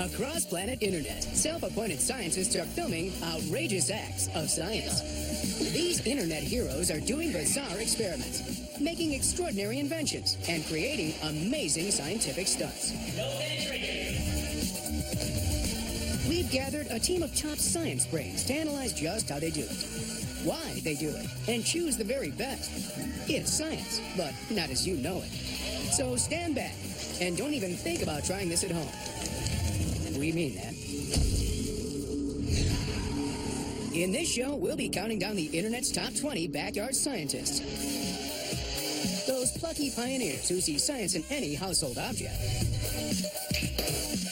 Across planet internet, self-appointed scientists are filming outrageous acts of science. These internet heroes are doing bizarre experiments, making extraordinary inventions, and creating amazing scientific stunts. We've gathered a team of top science brains to analyze just how they do it, why they do it, and choose the very best. It's science, but not as you know it. So stand back and don't even think about trying this at home. We mean that. In this show, we'll be counting down the internet's top 20 backyard scientists. Those plucky pioneers who see science in any household object.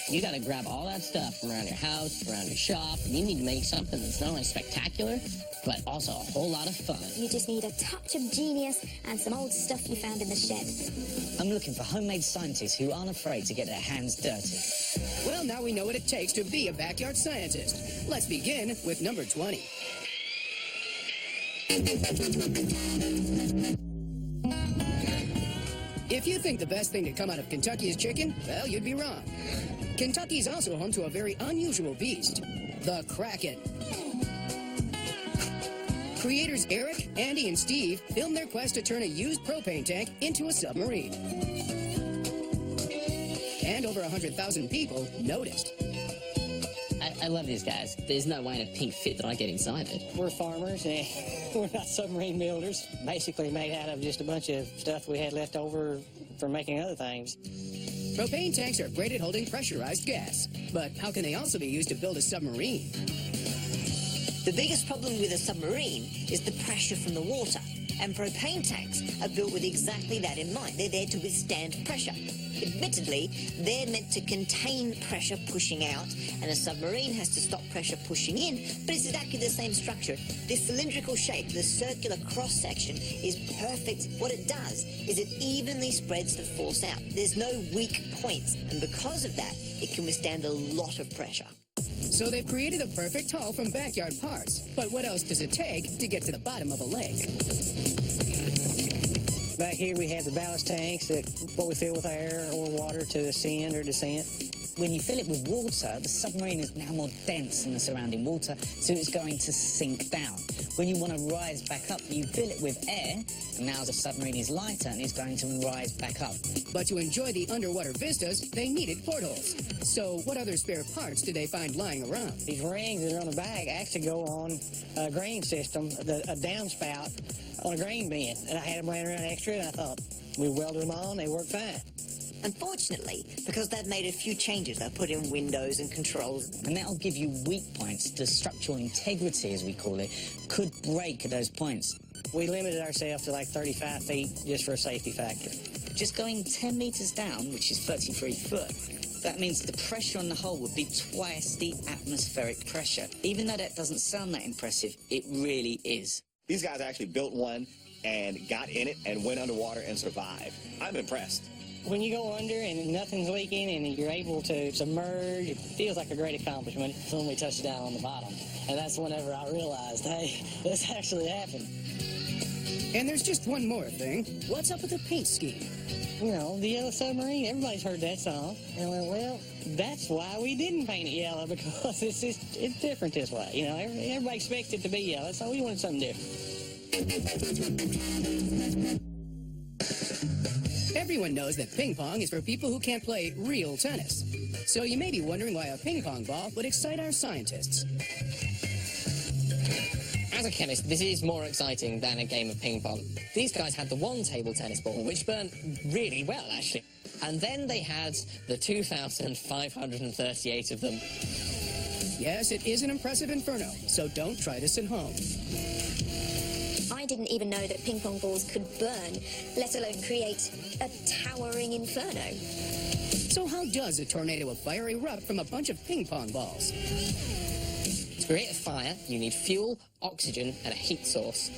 You gotta grab all that stuff from around your house, around your shop, and you need to make something that's not only spectacular, but also a whole lot of fun. You just need a touch of genius and some old stuff you found in the shed. I'm looking for homemade scientists who aren't afraid to get their hands dirty. Well, now we know what it takes to be a backyard scientist. Let's begin with number 20. If you think the best thing to come out of Kentucky is chicken, well, you'd be wrong. Kentucky's also home to a very unusual beast, the Kraken. Creators Eric, Andy, and Steve filmed their quest to turn a used propane tank into a submarine. And over 100,000 people noticed. I love these guys. There's no way in a pink fit that I get inside it. We're farmers, and we're not submarine builders. Basically made out of just a bunch of stuff we had left over for making other things. Propane tanks are great at holding pressurized gas, but how can they also be used to build a submarine? The biggest problem with a submarine is the pressure from the water, and propane tanks are built with exactly that in mind. They're there to withstand pressure. Admittedly, they're meant to contain pressure pushing out, and a submarine has to stop pressure pushing in, but it's exactly the same structure. This cylindrical shape, the circular cross-section, is perfect. What it does is it evenly spreads the force out. There's no weak points, and because of that, it can withstand a lot of pressure. So they've created a perfect hull from backyard parts. But what else does it take to get to the bottom of a lake? Back here we have the ballast tanks, what we fill with air or water to ascend or descend. When you fill it with water, the submarine is now more dense than the surrounding water, so it's going to sink down. When you want to rise back up, you fill it with air, and now the submarine is lighter and is going to rise back up. But to enjoy the underwater vistas, they needed portholes. So what other spare parts did they find lying around? These rings that are on the back actually go on a grain system, a downspout on a grain bin. And I had them laying around extra, and I thought, we welded them on, they work fine. Unfortunately, because they've made a few changes, they've put in windows and controls. And that'll give you weak points. The structural integrity, as we call it, could break at those points. We limited ourselves to like 35 feet just for a safety factor. Just going 10 meters down, which is 33 foot, that means the pressure on the hull would be twice the atmospheric pressure. Even though that doesn't sound that impressive, it really is. These guys actually built one and got in it and went underwater and survived. I'm impressed. When you go under and nothing's leaking and you're able to submerge, it feels like a great accomplishment when we touch down on the bottom. And that's whenever I realized, hey, this actually happened. And there's just one more thing. What's up with the paint scheme? You know, the Yellow Submarine, everybody's heard that song. And I went, well, that's why we didn't paint it yellow, because it's different this way. You know, everybody expects it to be yellow, so we wanted something different. Everyone knows that ping pong is for people who can't play real tennis. So you may be wondering why a ping pong ball would excite our scientists. As a chemist, this is more exciting than a game of ping pong. These guys had the one table tennis ball, which burned really well, actually. And then they had the 2,538 of them. Yes, it is an impressive inferno, so don't try this at home. I didn't even know that ping pong balls could burn, let alone create a towering inferno. So how does a tornado of fire erupt from a bunch of ping pong balls? To create a fire, you need fuel, oxygen, and a heat source.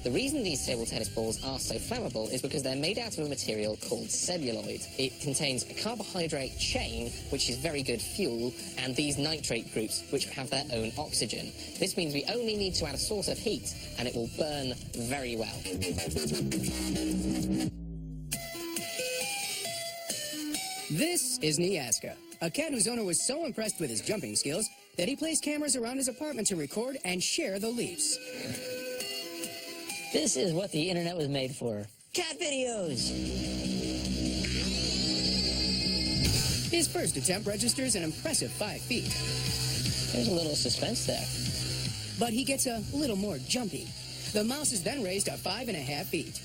The reason these table tennis balls are so flammable is because they're made out of a material called celluloid. It contains a carbohydrate chain, which is very good fuel, and these nitrate groups, which have their own oxygen. This means we only need to add a source of heat, and it will burn very well. This is Neaska. A cat whose owner was so impressed with his jumping skills that he placed cameras around his apartment to record and share the leaps. This is what the internet was made for. Cat videos! His first attempt registers an impressive 5 feet. There's a little suspense there. But he gets a little more jumpy. The mouse is then raised to 5.5 feet.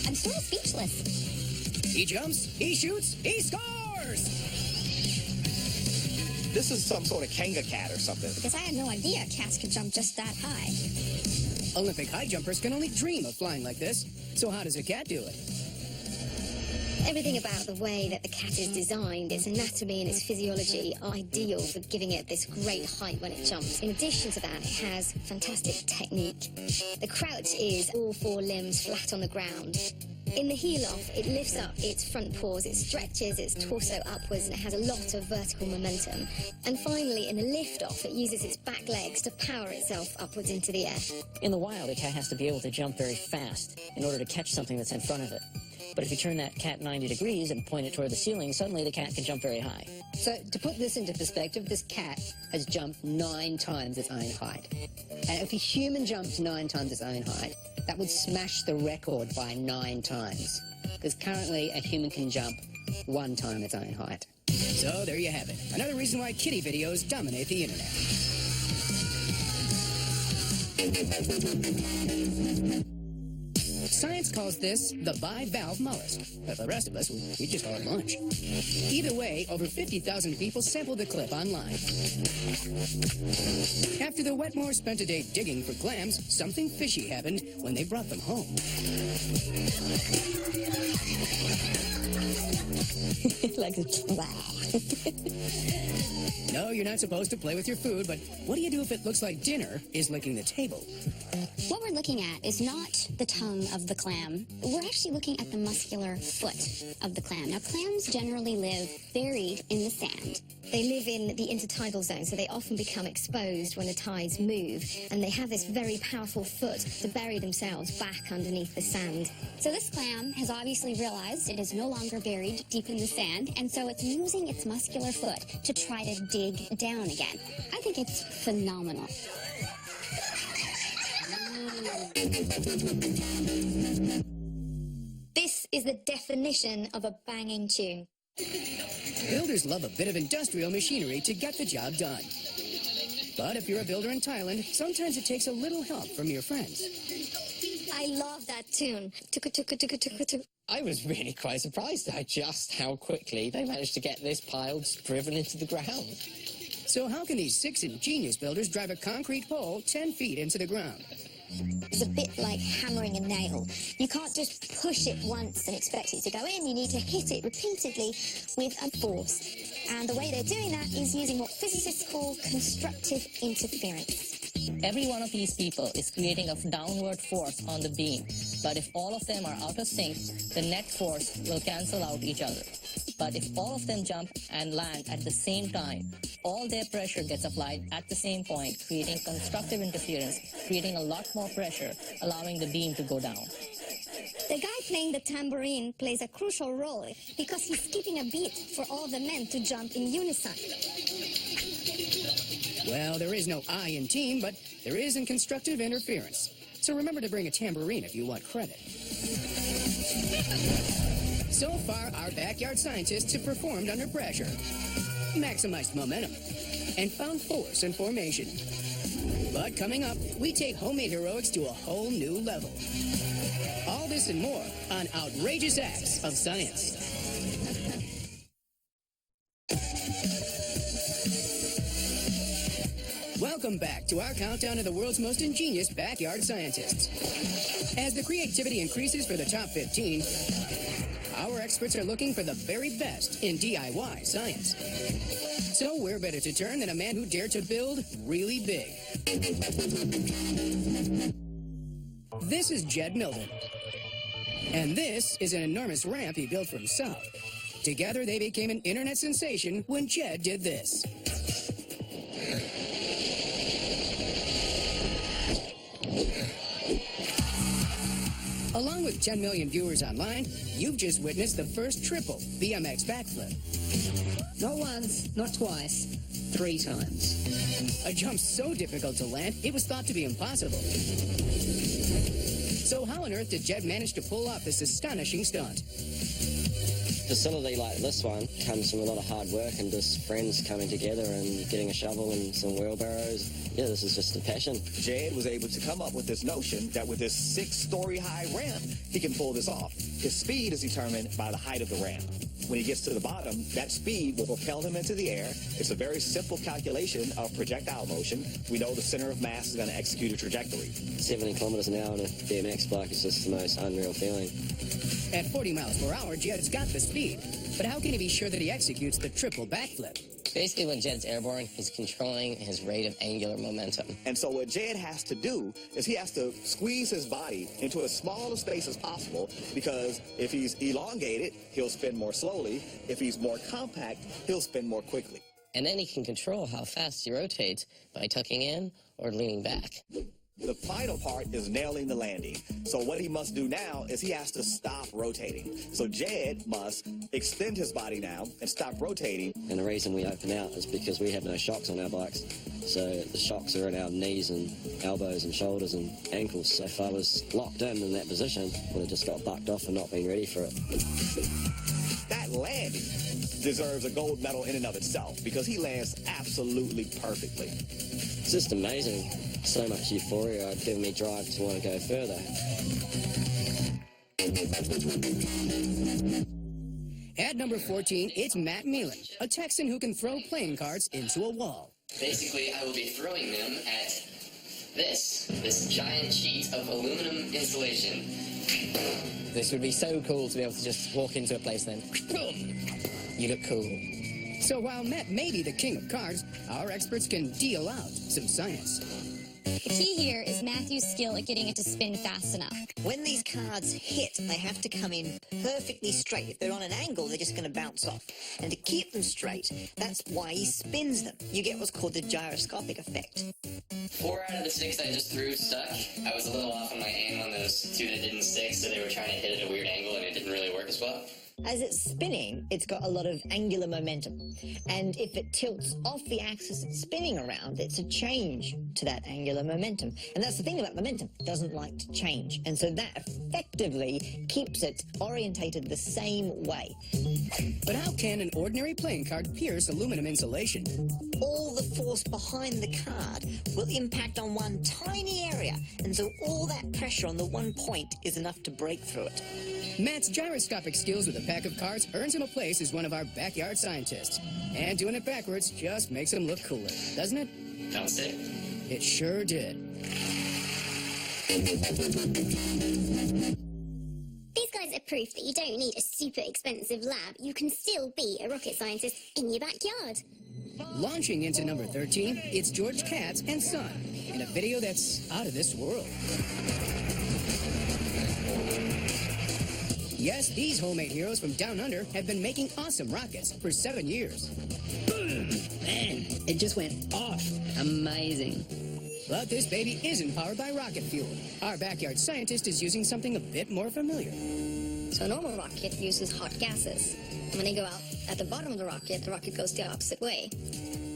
I'm sort of speechless. He jumps, he shoots, he scores! This is some sort of Kanga cat or something. Because I had no idea cats could jump just that high. Olympic high jumpers can only dream of flying like this. So how does a cat do it? Everything about the way that the cat is designed, its anatomy and its physiology, are ideal for giving it this great height when it jumps. In addition to that, it has fantastic technique. The crouch is all 4 limbs flat on the ground. In the heel off, it lifts up its front paws, it stretches its torso upwards, and it has a lot of vertical momentum. And finally, in a lift off, it uses its back legs to power itself upwards into the air. In the wild, a cat has to be able to jump very fast in order to catch something that's in front of it. But if you turn that cat 90 degrees and point it toward the ceiling, suddenly the cat can jump very high. So, to put this into perspective, this cat has jumped 9 times its own height. And if a human jumped 9 times its own height, that would smash the record by 9 times. Because currently, a human can jump 1 time its own height. So there you have it. Another reason why kitty videos dominate the internet. Science calls this the bivalve mollusk, but the rest of us, we just call it lunch. Either way, over 50,000 people sampled the clip online. After the Wetmore spent a day digging for clams, something fishy happened when they brought them home. Like a No, you're not supposed to play with your food, but what do you do if it looks like dinner is licking the table? What we're looking at is not the tongue of the clam. We're actually looking at the muscular foot of the clam. Now, clams generally live buried in the sand. They live in the intertidal zone, so they often become exposed when the tides move, and they have this very powerful foot to bury themselves back underneath the sand. So this clam has obviously realized it is no longer buried deep in the sand, and so it's using its muscular foot to try to dig down again. I think it's phenomenal. This is the definition of a banging tune. Builders love a bit of industrial machinery to get the job done. But if you're a builder in Thailand, sometimes it takes a little help from your friends. I love that tune. Tuku-tuku-tuku-tuku-tuku. I was really quite surprised at just how quickly they managed to get this pile driven into the ground. So how can these 6 ingenious builders drive a concrete pole 10 feet into the ground? It's a bit like hammering a nail. You can't just push it once and expect it to go in. You need to hit it repeatedly with a force. And the way they're doing that is using what physicists call constructive interference. Every one of these people is creating a downward force on the beam. But if all of them are out of sync, the net force will cancel out each other. But if all of them jump and land at the same time, all their pressure gets applied at the same point, creating constructive interference, creating a lot more pressure, allowing the beam to go down. The guy playing the tambourine plays a crucial role because he's keeping a beat for all the men to jump in unison. Well, there is no I in team, but there is in constructive interference. So remember to bring a tambourine if you want credit. So far, our backyard scientists have performed under pressure, maximized momentum, and found force and formation. But coming up, we take homemade heroics to a whole new level. All this and more on Outrageous Acts of Science. Welcome back to our countdown of the world's most ingenious backyard scientists. As the creativity increases for the top 15, our experts are looking for the very best in DIY science. So where better to turn than a man who dared to build really big. This is Jed Milden. And this is an enormous ramp he built for himself. Together they became an internet sensation when Jed did this. Along with 10 million viewers online, you've just witnessed the first triple BMX backflip. Not once, not twice, 3 times. A jump so difficult to land, it was thought to be impossible. So how on earth did Jed manage to pull off this astonishing stunt? Facility like this one comes from a lot of hard work and just friends coming together and getting a shovel and some wheelbarrows. Yeah, this is just a passion. Jed was able to come up with this notion that with this 6-story high ramp, he can pull this off. His speed is determined by the height of the ramp. When he gets to the bottom, that speed will propel him into the air. It's a very simple calculation of projectile motion. We know the center of mass is going to execute a trajectory. 70 kilometers an hour on a BMX bike is just the most unreal feeling. At 40 miles per hour, Jed's got the speed. But how can he be sure that he executes the triple backflip? Basically, when Jed's airborne, he's controlling his rate of angular momentum. And so what Jed has to do is he has to squeeze his body into as small a space as possible, because if he's elongated, he'll spin more slowly. If he's more compact, he'll spin more quickly. And then he can control how fast he rotates by tucking in or leaning back. The final part is nailing the landing. So what he must do now is he has to stop rotating. So Jed must extend his body now and stop rotating. And the reason we open out is because we have no shocks on our bikes. So the shocks are in our knees and elbows and shoulders and ankles. So if I was locked in that position, I would have just got bucked off and not been ready for it. That landing deserves a gold medal in and of itself because he lands absolutely perfectly. It's just amazing. So much euphoria, it's given me drive to want to go further. At number 14, it's Matt Meelan, a Texan who can throw playing cards into a wall. Basically, I will be throwing them at this giant sheet of aluminum insulation. This would be so cool to be able to just walk into a place and then, boom, you look cool. So while Matt may be the king of cards, our experts can deal out some science. The key here is Matthew's skill at getting it to spin fast enough. When these cards hit, they have to come in perfectly straight. If they're on an angle, they're just going to bounce off. And to keep them straight, that's why he spins them. You get what's called the gyroscopic effect. 4 out of the 6 I just threw stuck. I was a little off on my aim on those 2 that didn't stick, so they were trying to hit it at a weird angle and it didn't really work as well. As it's spinning, it's got a lot of angular momentum. And if it tilts off the axis it's spinning around, it's a change to that angular momentum. And that's the thing about momentum, it doesn't like to change. And so that effectively keeps it orientated the same way. But how can an ordinary playing card pierce aluminum insulation? All the force behind the card will impact on one tiny area. And so all that pressure on the one point is enough to break through it. Matt's gyroscopic skills with a pack of cards earns him a place as one of our backyard scientists. And doing it backwards just makes him look cooler, doesn't it? Don't stick? It sure did. These guys are proof that you don't need a super expensive lab. You can still be a rocket scientist in your backyard. Launching into number 13, it's George Katz and Son in a video that's out of this world. Yes, these homemade heroes from down under have been making awesome rockets for 7 years. Boom! Man, it just went off. Amazing. But this baby isn't powered by rocket fuel. Our backyard scientist is using something a bit more familiar. So a normal rocket uses hot gases. When they go out at the bottom of the rocket goes the opposite way.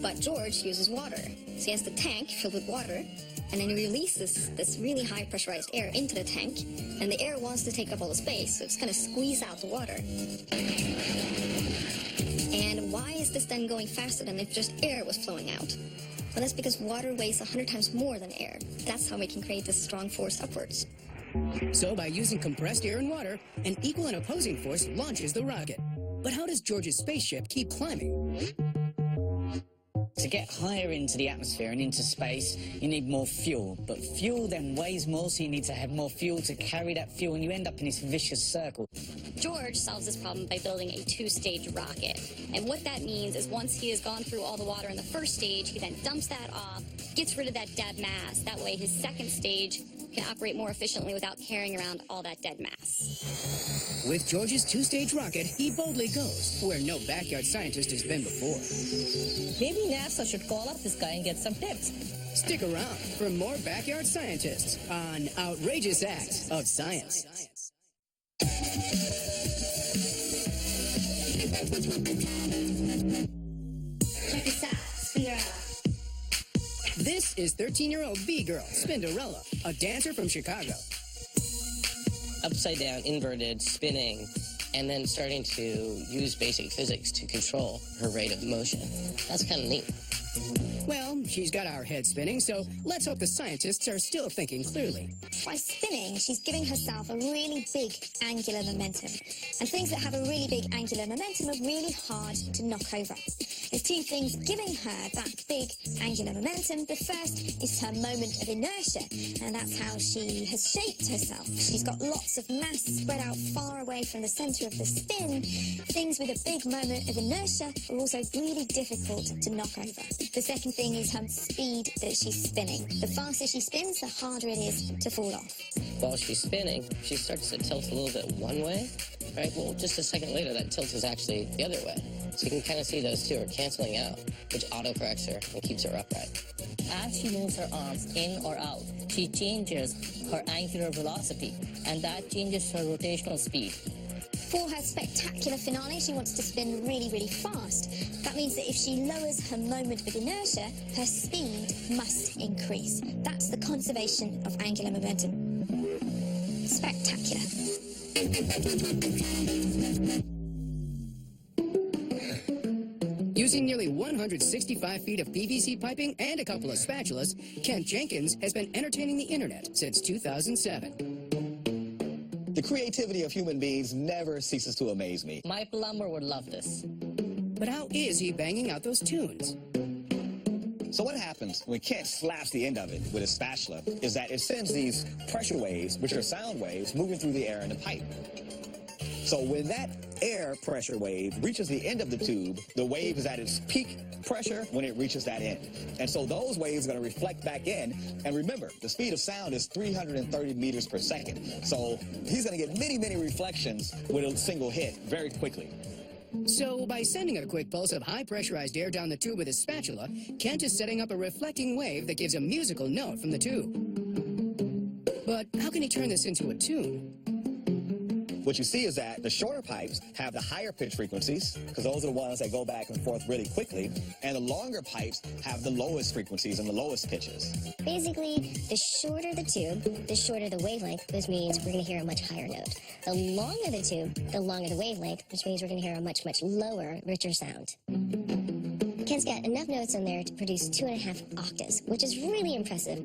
But George uses water. So he has the tank filled with water, and then he releases this really high pressurized air into the tank, and the air wants to take up all the space, so it's going to squeeze out the water. And why is this then going faster than if just air was flowing out? Well, that's because water weighs 100 times more than air. That's how we can create this strong force upwards. So by using compressed air and water, an equal and opposing force launches the rocket. But how does George's spaceship keep climbing? To get higher into the atmosphere and into space, you need more fuel. But fuel then weighs more, so you need to have more fuel to carry that fuel, and you end up in this vicious circle. George solves this problem by building a 2-stage rocket. And what that means is once he has gone through all the water in the first stage, he then dumps that off, gets rid of that dead mass. That way his second stage can operate more efficiently without carrying around all that dead mass. With George's 2-stage rocket, he boldly goes where no backyard scientist has been before. Maybe NASA should call up this guy and get some tips. Stick around for more backyard scientists on Outrageous Acts of Science. This is 13-year-old B-girl, Spinderella, a dancer from Chicago. Upside down, inverted, spinning, and then starting to use basic physics to control her rate of motion. That's kind of neat. Well, she's got our head spinning, so let's hope the scientists are still thinking clearly. By spinning, she's giving herself a really big angular momentum. And things that have a really big angular momentum are really hard to knock over. There's two things giving her that big angular momentum. The first is her moment of inertia, and that's how she has shaped herself. She's got lots of mass spread out far away from the center of the spin. Things with a big moment of inertia are also really difficult to knock over. The second thing is her speed that she's spinning. The faster she spins, the harder it is to fall off. While she's spinning, she starts to tilt a little bit one way, right? Well, just a second later, that tilt is actually the other way. So you can kind of see those two are canceling out, which auto-corrects her and keeps her upright. As she moves her arms in or out, she changes her angular velocity, and that changes her rotational speed. For her spectacular finale, she wants to spin really, really fast. That means that if she lowers her moment of inertia, her speed must increase. That's the conservation of angular momentum. Spectacular. Using nearly 165 feet of PVC piping and a couple of spatulas, Kent Jenkins has been entertaining the internet since 2007. The creativity of human beings never ceases to amaze me. My plumber would love this. But how is he banging out those tunes? So what happens when Kent slaps the end of it with a spatula is that it sends these pressure waves, which are sound waves, moving through the air in the pipe. So when that air pressure wave reaches the end of the tube, the wave is at its peak pressure when it reaches that end. And so those waves are going to reflect back in. And remember, the speed of sound is 330 meters per second. So he's going to get many, many reflections with a single hit very quickly. So by sending a quick pulse of high pressurized air down the tube with a spatula, Kent is setting up a reflecting wave that gives a musical note from the tube. But how can he turn this into a tune? What you see is that the shorter pipes have the higher pitch frequencies, because those are the ones that go back and forth really quickly, and the longer pipes have the lowest frequencies and the lowest pitches. Basically, the shorter the tube, the shorter the wavelength, which means we're going to hear a much higher note. The longer the tube, the longer the wavelength, which means we're going to hear a much, much lower, richer sound. Kent's got enough notes in there to produce 2.5 octaves, which is really impressive.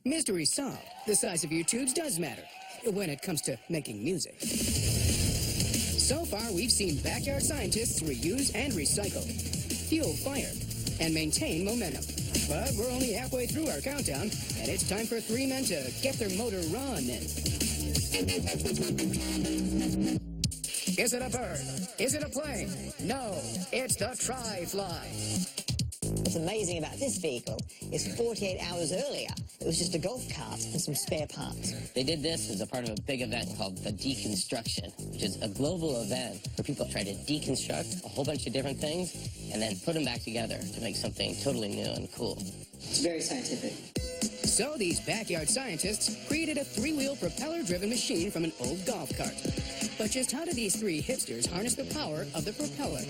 Mystery solved. The size of your tubes does matter when it comes to making music. So far, we've seen backyard scientists reuse and recycle, fuel fire, and maintain momentum. But we're only halfway through our countdown, and it's time for 3 men to get their motor running. Is it a bird? Is it a plane? No, it's the Tri-Fly. What's amazing about this vehicle is 48 hours earlier, it was just a golf cart and some spare parts. They did this as a part of a big event called the Deconstruction, which is a global event where people try to deconstruct a whole bunch of different things and then put them back together to make something totally new and cool. It's very scientific. So these backyard scientists created a 3-wheel propeller-driven machine from an old golf cart. But just how do these 3 hipsters harness the power of the propeller?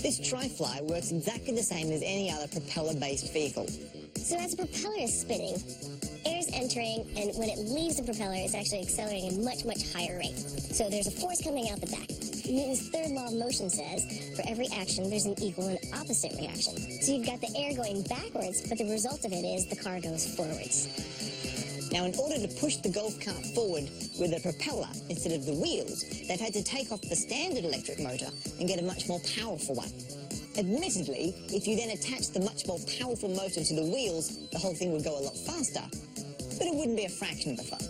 This Tri-Fly works exactly the same as any other propeller-based vehicle. So as the propeller is spinning, air is entering, and when it leaves the propeller, it's actually accelerating at a much, much higher rate. So there's a force coming out the back. Newton's third law of motion says, for every action, there's an equal and opposite reaction. So you've got the air going backwards, but the result of it is the car goes forwards. Now, in order to push the golf cart forward with a propeller instead of the wheels, they've had to take off the standard electric motor and get a much more powerful one. Admittedly, if you then attach the much more powerful motor to the wheels, the whole thing would go a lot faster, but it wouldn't be a fraction of the fun.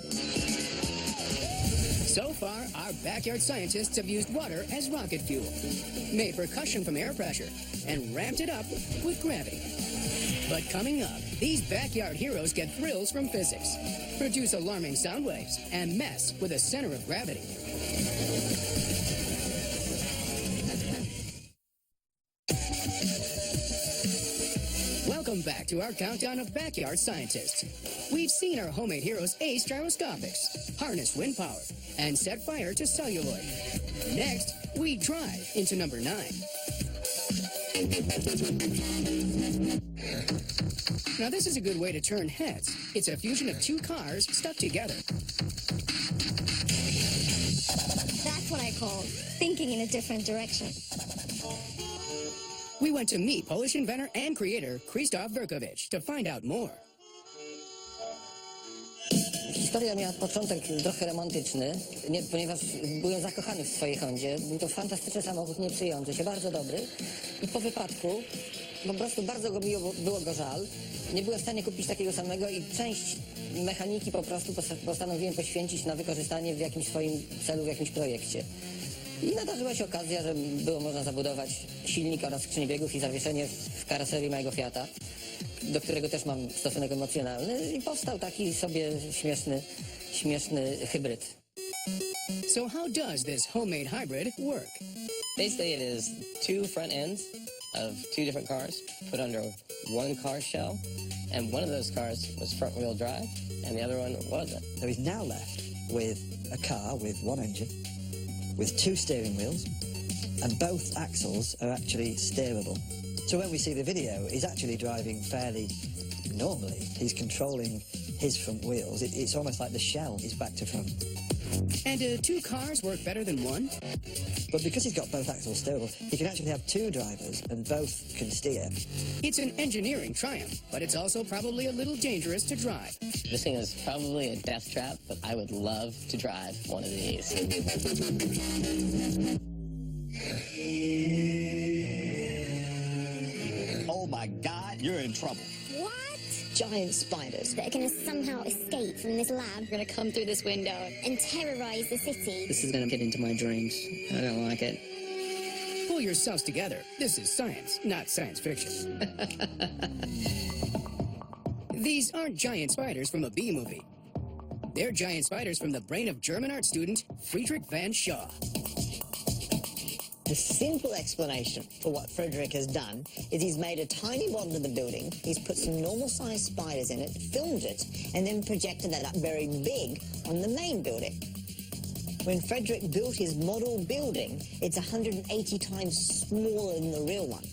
So far, our backyard scientists have used water as rocket fuel, made percussion from air pressure, and ramped it up with gravity. But coming up, these backyard heroes get thrills from physics, produce alarming sound waves, and mess with the center of gravity. Welcome back to our countdown of backyard scientists. We've seen our homemade heroes ace gyroscopics, harness wind power, and set fire to celluloid. Next, we drive into number 9. Now this is a good way to turn heads. It's a fusion of two cars stuck together. That's what I call thinking in a different direction. We went to meet Polish inventor and creator Krzysztof Verkowicz to find out more. Historia miała początek trochę romantyczny, ponieważ byłem zakochany w swojej Hondzie. Był to fantastyczny samochód, nieprzyjący się, bardzo dobry. I po wypadku po prostu bardzo było go żal. Nie byłem w stanie kupić takiego samego i część mechaniki po prostu postanowiłem poświęcić na wykorzystanie w jakimś swoim celu, w jakimś projekcie. I nadarzyła się okazja, że było można zabudować silnik oraz skrzynię biegów i zawieszenie w karoserii mojego Fiata, do którego też mam stosunek emocjonalny, i powstał taki sobie śmieszny hybryd. So how does this homemade hybrid work? Basically, it is two front ends of two different cars put under one car shell, and one of those cars was front-wheel drive, and the other one wasn't. So he's now left with a car with one engine, with two steering wheels, and both axles are actually steerable. So when we see the video, he's actually driving fairly normally. He's controlling his front wheels. It's almost like the shell is back to front. And do two cars work better than one? But because he's got both axles steerable, he can actually have two drivers and both can steer. It's an engineering triumph, but it's also probably a little dangerous to drive. This thing is probably a death trap, but I would love to drive one of these. Oh my God, you're in trouble. What? Giant spiders. That are going to somehow escape from this lab We're going to come through this window. and terrorize the city. This is going to get into my dreams. I don't like it. Pull yourselves together. This is science, not science fiction. These aren't giant spiders from a B movie. They're giant spiders from the brain of German art student Friedrich van Shaw. The simple explanation for what Frederick has done is he's made a tiny model of the building, he's put some normal-sized spiders in it, filmed it, and then projected that up very big on the main building. When Frederick built his model building, it's 180 times smaller than the real one.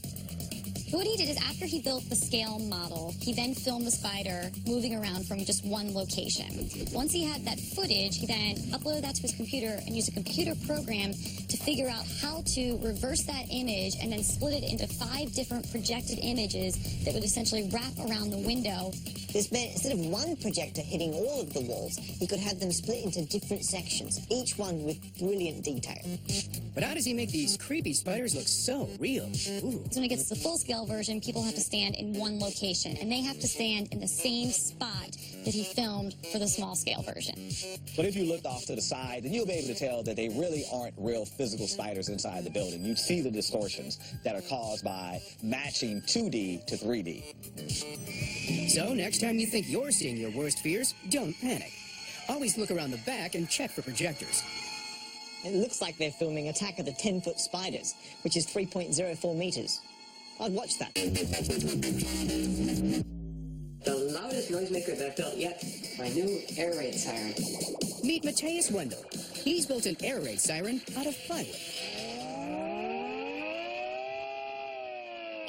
What he did is after he built the scale model, he then filmed the spider moving around from just one location. Once he had that footage, he then uploaded that to his computer and used a computer program to figure out how to reverse that image and then split it into 5 different projected images that would essentially wrap around the window. This meant instead of one projector hitting all of the walls, he could have them split into different sections, each one with brilliant detail. But how does he make these creepy spiders look so real? Ooh. So when it gets to the full-scale version, people have to stand in one location, and they have to stand in the same spot that he filmed for the small-scale version. But if you looked off to the side, then you'll be able to tell that they really aren't real physical spiders inside the building. You see the distortions that are caused by matching 2D to 3D. So next time you think you're seeing your worst fears, don't panic. Always look around the back and check for projectors. It looks like they're filming Attack of the 10-foot Spiders, which is 3.04 meters. I'd watch that. The loudest noisemaker that I've built yet, my new air raid siren. Meet Matthias Wendel. He's built an air raid siren out of plywood.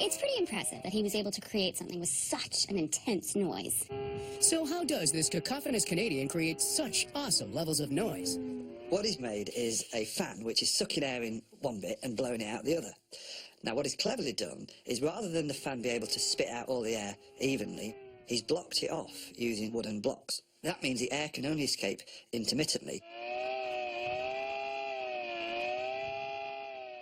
It's pretty impressive that he was able to create something with such an intense noise. So how does this cacophonous Canadian create such awesome levels of noise? What he's made is a fan which is sucking air in one bit and blowing it out the other. Now, what he's cleverly done is rather than the fan be able to spit out all the air evenly, he's blocked it off using wooden blocks. That means the air can only escape intermittently.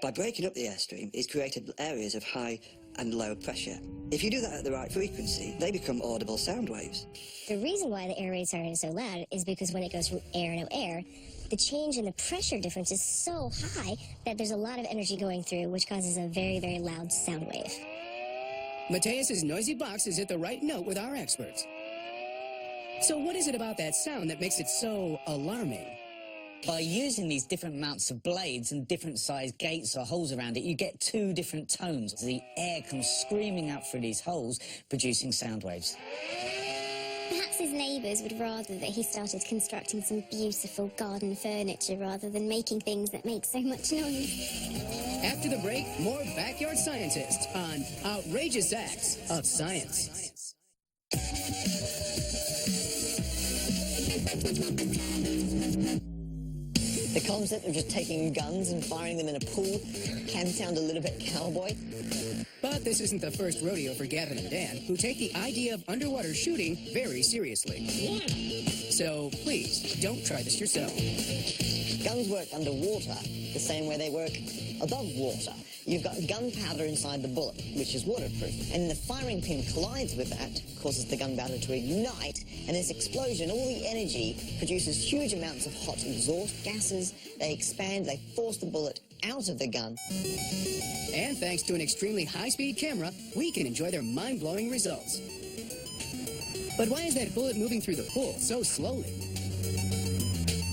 By breaking up the airstream, he's created areas of high and low pressure. If you do that at the right frequency, they become audible sound waves. The reason why the air raid siren is so loud is because when it goes from air to air, the change in the pressure difference is so high that there's a lot of energy going through, which causes a very, very loud sound wave. Matthias's noisy box is at the right note with our experts. So what is it about that sound that makes it so alarming? By using these different amounts of blades and different sized gates or holes around it, you get 2 different tones. The air comes screaming out through these holes, producing sound waves. Perhaps his neighbours would rather that he started constructing some beautiful garden furniture rather than making things that make so much noise. After the break, more Backyard Scientists on Outrageous Acts of Science. The concept of just taking guns and firing them in a pool can sound a little bit cowboy. But this isn't the first rodeo for Gavin and Dan, who take the idea of underwater shooting very seriously. So please, don't try this yourself. Guns work underwater the same way they work above water. You've got gunpowder inside the bullet, which is waterproof, and the firing pin collides with that, causes the gunpowder to ignite, and this explosion, all the energy, produces huge amounts of hot exhaust gases. They expand, they force the bullet out of the gun. And thanks to an extremely high-speed camera, we can enjoy their mind-blowing results. But why is that bullet moving through the pool so slowly?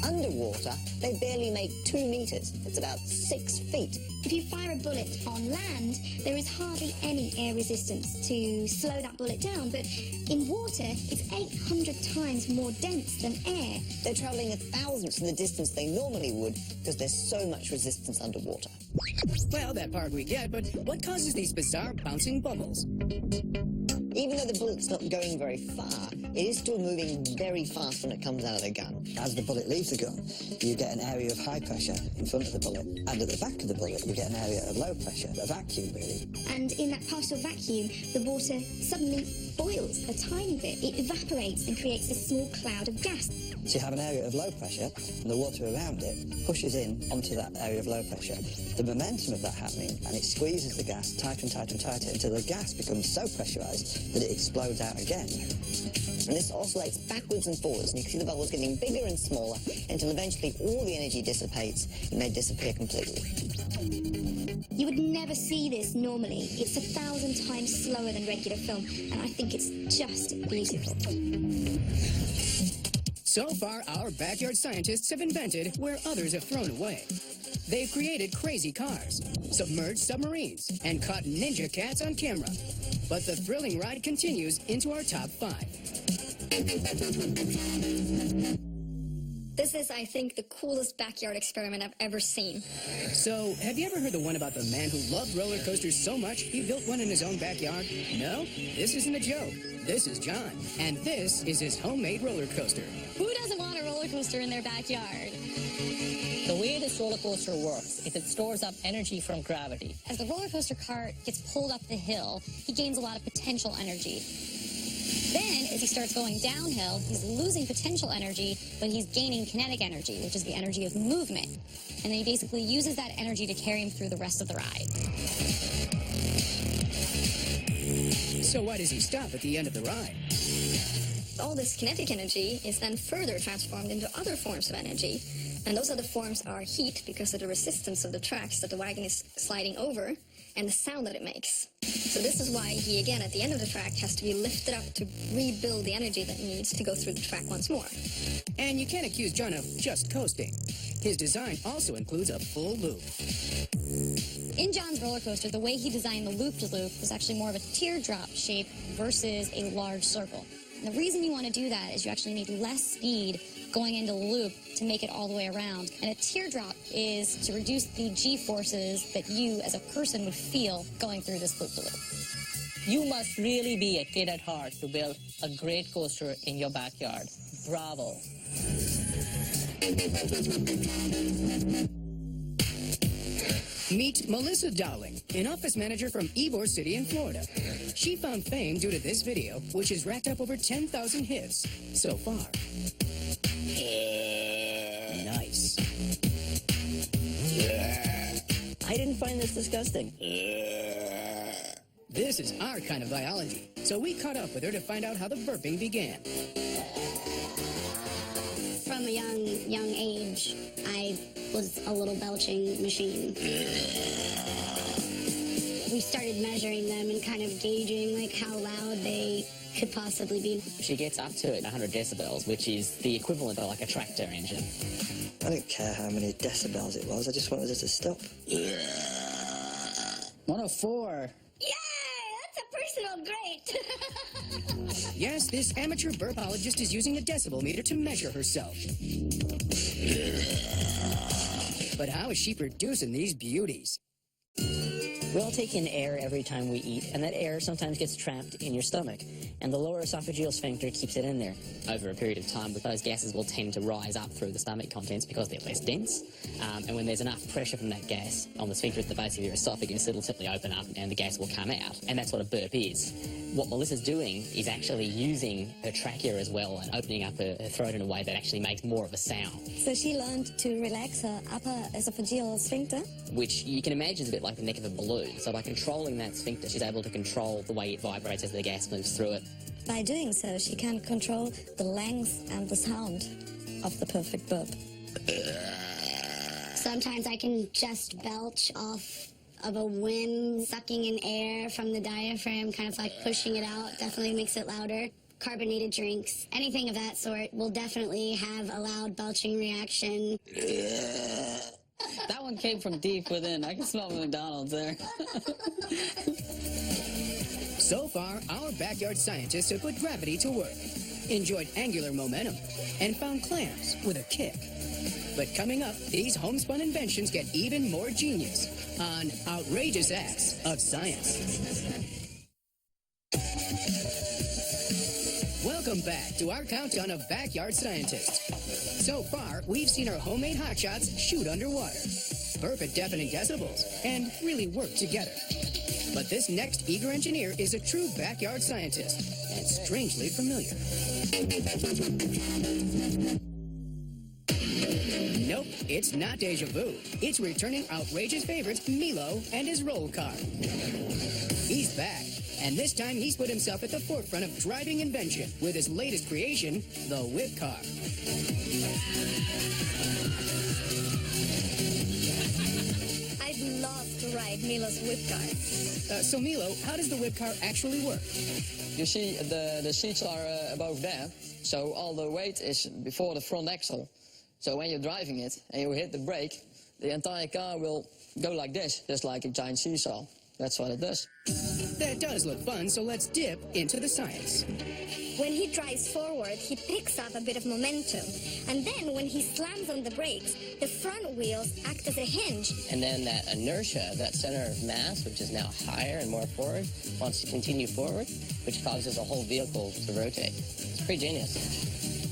Underwater, they barely make 2 meters. It's about 6 feet. If you fire a bullet on land, there is hardly any air resistance to slow that bullet down, but in water, it's 800 times more dense than air. They're traveling 1,000th of the distance they normally would because there's so much resistance underwater. Well, that part we get, but what causes these bizarre bouncing bubbles? Even though the bullet's not going very far, it is still moving very fast when it comes out of the gun. As the bullet leaves the gun, you get an area of high pressure in front of the bullet, and at the back of the bullet, you get an area of low pressure, a vacuum, really. And in that partial vacuum, the water suddenly boils a tiny bit. It evaporates and creates a small cloud of gas. So you have an area of low pressure, and the water around it pushes in onto that area of low pressure. The momentum of that happening, and it squeezes the gas tighter and tighter and tighter until the gas becomes so pressurized that it explodes out again. And this oscillates backwards and forwards, and you can see the bubbles getting bigger and smaller until eventually all the energy dissipates and they disappear completely. You would never see this normally. It's 1,000 times slower than regular film, and I think it's just beautiful. So far, our backyard scientists have invented where others have thrown away. They've created crazy cars, submerged submarines, and caught ninja cats on camera. But the thrilling ride continues into our top 5. This is, I think, the coolest backyard experiment I've ever seen. So, have you ever heard the one about the man who loved roller coasters so much he built one in his own backyard? No? This isn't a joke. This is John, and this is his homemade roller coaster. Who doesn't want a roller coaster in their backyard? The way this roller coaster works is it stores up energy from gravity. As the roller coaster cart gets pulled up the hill, he gains a lot of potential energy. Then, as he starts going downhill, he's losing potential energy, but he's gaining kinetic energy, which is the energy of movement. And then he basically uses that energy to carry him through the rest of the ride. So why does he stop at the end of the ride? All this kinetic energy is then further transformed into other forms of energy. And those other forms are heat, because of the resistance of the tracks that the wagon is sliding over, and the sound that it makes. So this is why he, again, at the end of the track, has to be lifted up to rebuild the energy that he needs to go through the track once more. And you can't accuse John of just coasting. His design also includes a full loop. In John's roller coaster, the way he designed the loop-to-loop was actually more of a teardrop shape versus a large circle. And the reason you want to do that is you actually need less speed going into the loop to make it all the way around. And a teardrop is to reduce the G-forces that you as a person would feel going through this loop-to-loop. You must really be a kid at heart to build a great coaster in your backyard. Bravo. Meet Melissa Dowling, an office manager from Ybor City in Florida. She found fame due to this video, which has racked up over 10,000 hits so far. Nice. I didn't find this disgusting. This is our kind of biology, so we caught up with her to find out how the burping began. From a young age, I was a little belching machine. We started measuring them and kind of gauging like how loud they could possibly be. She gets up to 100 decibels, which is the equivalent of like a tractor engine. I didn't care how many decibels it was, I just wanted it to stop. 104. That's a personal great. Yes, this amateur burpologist is using a decibel meter to measure herself. But how is she producing these beauties? We all take in air every time we eat, and that air sometimes gets trapped in your stomach, and the lower esophageal sphincter keeps it in there. Over a period of time, those gases will tend to rise up through the stomach contents because they're less dense, and when there's enough pressure from that gas on the sphincter at the base of your esophagus, it'll simply open up and the gas will come out, and that's what a burp is. What Melissa's doing is actually using her trachea as well and opening up her throat in a way that actually makes more of a sound. So she learned to relax her upper esophageal sphincter? Which you can imagine is a bit like the neck of a balloon. So by controlling that sphincter, she's able to control the way it vibrates as the gas moves through it. By doing so, she can control the length and the sound of the perfect burp. Sometimes I can just belch off of a whim, sucking in air from the diaphragm, kind of like pushing it out, definitely makes it louder. Carbonated drinks, anything of that sort will definitely have a loud belching reaction. That one came from deep within. I can smell McDonald's there. So far, our backyard scientists have put gravity to work, enjoyed angular momentum, and found clams with a kick. But coming up, these homespun inventions get even more genius on Outrageous Acts of Science. Welcome back to our countdown of backyard scientists. So far, we've seen our homemade hotshots shoot underwater, burp at deafening decibels, and really work together. But this next eager engineer is a true backyard scientist, and strangely familiar. Nope, it's not deja vu. It's returning outrageous favorites Milo and his roll car. He's back, and this time he's put himself at the forefront of driving invention with his latest creation, the whip car. I'd love to ride Milo's whip car. So Milo, how does the whip car actually work? You see, the seats are above there, so all the weight is before the front axle. So when you're driving it and you hit the brake, the entire car will go like this, just like a giant seesaw. That's what it does. That does look fun, so let's dip into the science. When he drives forward, he picks up a bit of momentum. And then when he slams on the brakes, the front wheels act as a hinge. And then that inertia, that center of mass, which is now higher and more forward, wants to continue forward, which causes the whole vehicle to rotate. It's pretty genius.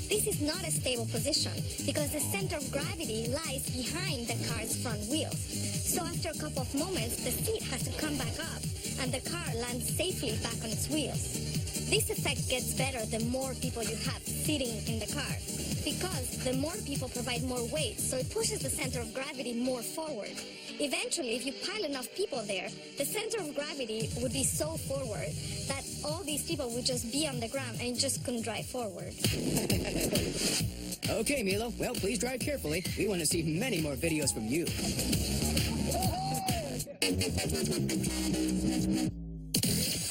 This is not a stable position because the center of gravity lies behind the car's front wheels. So after a couple of moments, the seat has to come back up and the car lands safely back on its wheels. This effect gets better the more people you have sitting in the car because the more people provide more weight, so it pushes the center of gravity more forward. Eventually, if you pile enough people there, the center of gravity would be so forward that all these people would just be on the ground and you just couldn't drive forward. Okay, Milo. Well, please drive carefully. We want to see many more videos from you.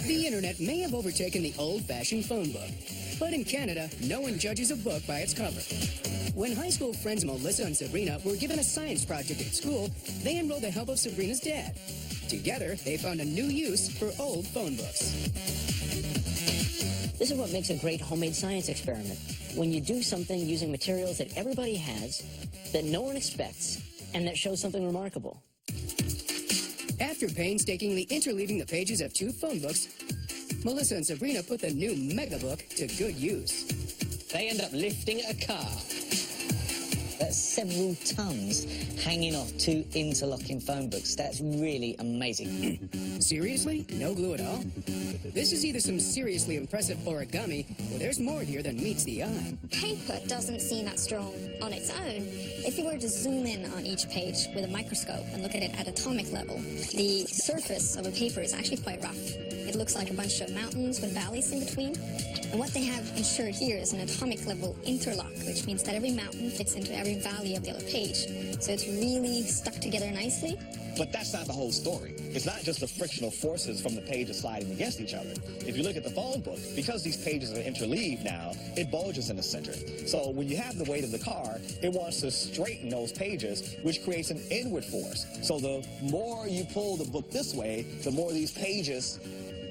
The internet may have overtaken the old-fashioned phone book, but in Canada, no one judges a book by its cover. When high school friends Melissa and Sabrina were given a science project at school, they enrolled the help of Sabrina's dad. Together, they found a new use for old phone books. This is what makes a great homemade science experiment. When you do something using materials that everybody has, that no one expects, and that shows something remarkable. After painstakingly interleaving the pages of two phone books, Melissa and Sabrina put the new Megabook to good use. They end up lifting a car. That's several tons hanging off two interlocking phone books. That's really amazing. Seriously? No glue at all? This is either some seriously impressive origami, or there's more here than meets the eye. Paper doesn't seem that strong on its own. If you were to zoom in on each page with a microscope and look at it at atomic level, the surface of a paper is actually quite rough. It looks like a bunch of mountains with valleys in between. And what they have ensured here is an atomic level interlock, which means that every mountain fits into every valley of the other page. So it's really stuck together nicely. But that's not the whole story. It's not just the frictional forces from the pages sliding against each other. If you look at the phone book, because these pages are interleaved now, it bulges in the center. So when you have the weight of the car, it wants to straighten those pages, which creates an inward force. So the more you pull the book this way, the more these pages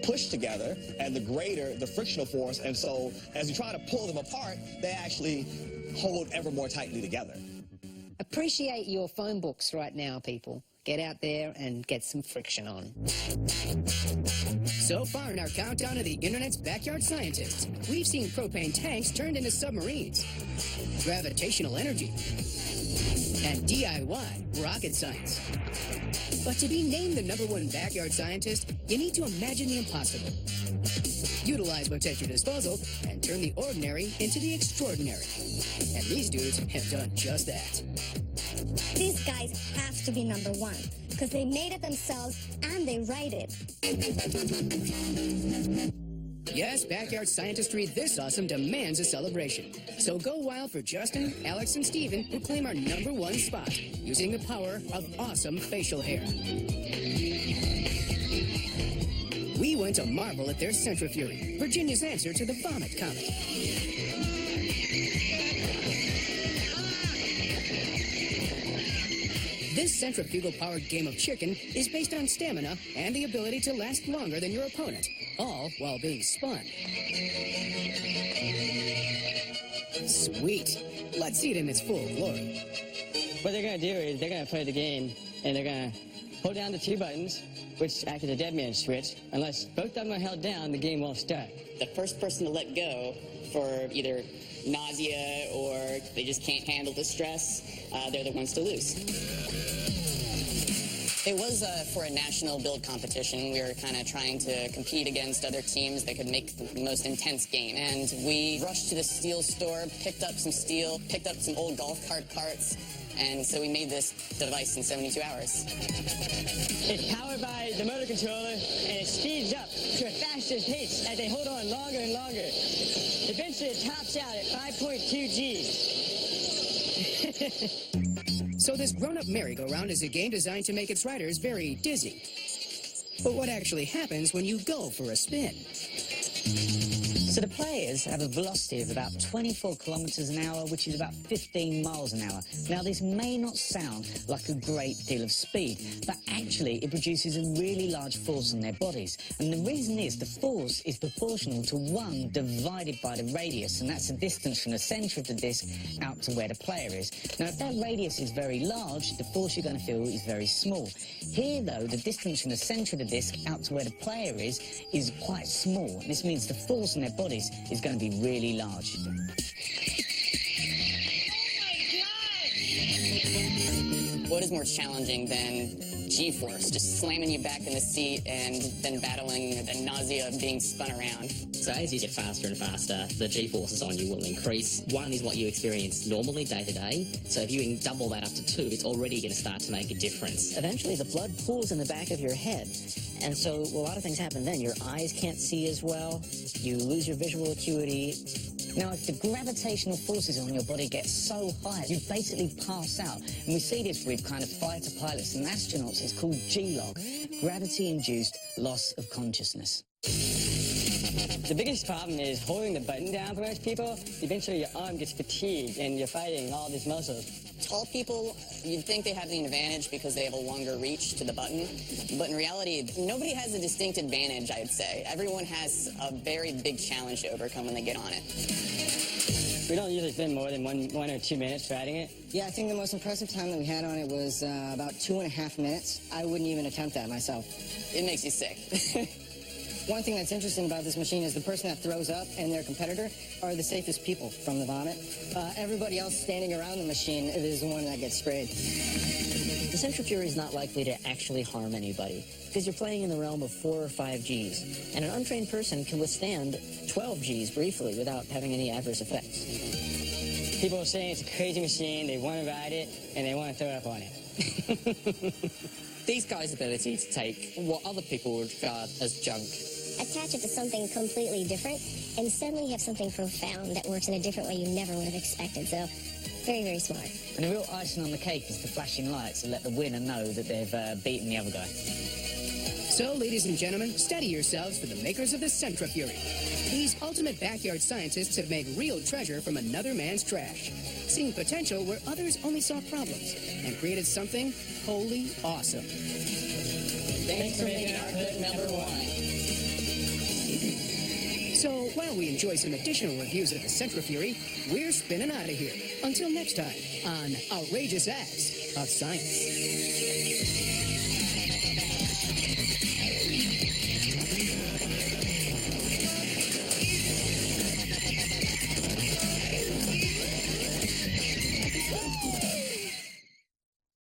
push together and the greater the frictional force. And so as you try to pull them apart, they actually hold ever more tightly together. Appreciate your phone books right now, people. get out there and get some friction on. So far in our countdown of the internet's backyard scientists, we've seen propane tanks turned into submarines, gravitational energy, and DIY rocket science. But to be named the #1 backyard scientist, you need to imagine the impossible. Utilize what's at your disposal and turn the ordinary into the extraordinary. And these dudes have done just that. These guys have to be #1 because they made it themselves and they write it. Yes, backyard scientistry this awesome demands a celebration. So go wild for Justin, Alex, and Steven, who claim our #1 spot using the power of awesome facial hair. We went to marvel at their Centrifury, Virginia's answer to the Vomit comet. This centrifugal-powered game of chicken is based on stamina and the ability to last longer than your opponent, all while being spun. Sweet. Let's see it in its full glory. What they're going to do is they're going to play the game, and they're going to hold down the 2 buttons, which act as a dead man switch. Unless both of them are held down, the game won't start. The first person to let go for either nausea or they just can't handle the stress, they're the ones to lose. It was for a national build competition. We were kind of trying to compete against other teams that could make the most intense game. And we rushed to the steel store, picked up some steel, picked up some old golf cart parts, and so we made this device in 72 hours. It's powered by the motor controller, and it speeds up to a faster pace as they hold on longer and longer. Eventually, it tops out at 5.2 Gs. So this grown-up merry-go-round is a game designed to make its riders very dizzy. But what actually happens when you go for a spin? So the players have a velocity of about 24 kilometers an hour, which is about 15 miles an hour. Now, this may not sound like a great deal of speed, but actually it produces a really large force on their bodies. And the reason is the force is proportional to 1 divided by the radius, and that's the distance from the center of the disc out to where the player is. Now, if that radius is very large, the force you're going to feel is very small. Here, though, the distance from the center of the disc out to where the player is quite small. This means the force in their bodies is going to be really large. What is more challenging than G-force, just slamming you back in the seat and then battling the nausea of being spun around? So as you get faster and faster, the G-forces on you will increase. 1 is what you experience normally day to day. So if you can double that up to 2, it's already going to start to make a difference. Eventually, the blood pools in the back of your head. And so a lot of things happen then. Your eyes can't see as well. You lose your visual acuity. Now, if the gravitational forces on your body get so high, you basically pass out. And we see this with kind of fighter pilots and astronauts. It's called G-log, gravity-induced loss of consciousness. The biggest problem is holding the button down for most people. Eventually, your arm gets fatigued, and you're fighting all these muscles. Tall people, you'd think they have an advantage because they have a longer reach to the button. But in reality, nobody has a distinct advantage, I'd say. Everyone has a very big challenge to overcome when they get on it. We don't usually spend more than one or 2 minutes riding it. Yeah, I think the most impressive time that we had on it was about 2.5 minutes. I wouldn't even attempt that myself. It makes you sick. One thing that's interesting about this machine is the person that throws up and their competitor are the safest people from the vomit. Everybody else standing around the machine is the one that gets sprayed. The Centrifury is not likely to actually harm anybody because you're playing in the realm of 4 or 5 Gs. And an untrained person can withstand 12 Gs briefly without having any adverse effects. People are saying it's a crazy machine, they want to ride it, and they want to throw up on it. These guys' ability to take what other people would regard as junk, Attach it to something completely different, and suddenly you have something profound that works in a different way you never would have expected. So, very, very smart. And the real icing on the cake is the flashing lights to let the winner know that they've beaten the other guy. So, ladies and gentlemen, steady yourselves for the makers of the Centrifury. These ultimate backyard scientists have made real treasure from another man's trash, seeing potential where others only saw problems, and created something wholly awesome. Thanks for making our hood #1. So, while we enjoy some additional reviews of the Centrifury, we're spinning out of here. Until next time on Outrageous Acts. of science.